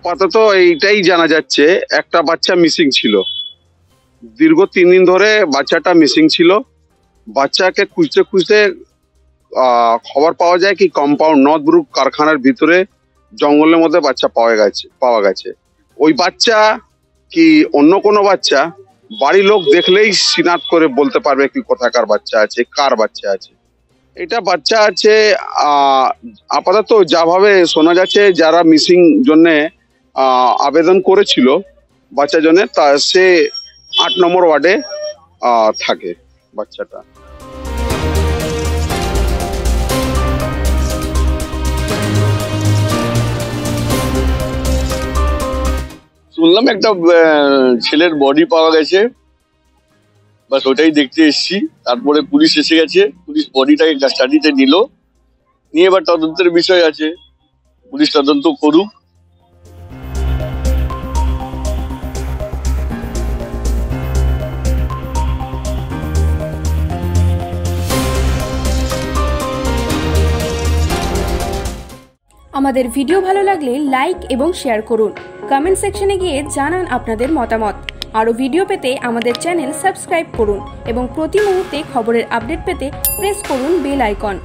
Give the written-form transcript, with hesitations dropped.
আপাতত এইটাই জানা যাচ্ছে, একটা বাচ্চা মিসিং ছিল। দীর্ঘ 3 দিন ধরে বাচ্চাটা মিসিং ছিল। বাচ্চাকে খুঁজতে খুঁজতে খবর পাওয়া যায় কি কম্পাউন্ড নর্থব্রুক কারখানার ভিতরে জঙ্গলের মধ্যে বাচ্চা পাওয়া গেছে। ওই বাচ্চা কি অন্য কোনো বাচ্চা, বাড়ির লোক দেখলেই চিনাত করে বলতে পারবে কি কোথাকার বাচ্চা আছে, কার বাচ্চা আছে। এটা বাচ্চা আছে আপাতত যাভাবে শোনা যাচ্ছে, যারা মিসিং জন্য আবেদন করেছিল বাচ্চার জন্য, তা সে 8 নম্বর ওয়ার্ডে থাকে বাচ্চাটা। শুনলাম একটা ছেলের বডি পাওয়া গেছে, বাস ওটাই দেখতে এসছি। তারপরে পুলিশ এসে গেছে, পুলিশ বডিটাকে কাস্টাডিতে নিল, নিয়ে এবার তদন্তের বিষয় আছে, পুলিশ তদন্ত করুক। আমাদের ভিডিও ভালো লাগলে লাইক এবং শেয়ার করুন। কমেন্ট সেকশনে গিয়ে জানান আপনাদের মতামত। আরও ভিডিও পেতে আমাদের চ্যানেল সাবস্ক্রাইব করুন এবং প্রতি মুহূর্তে খবরের আপডেট পেতে প্রেস করুন বেল আইকন।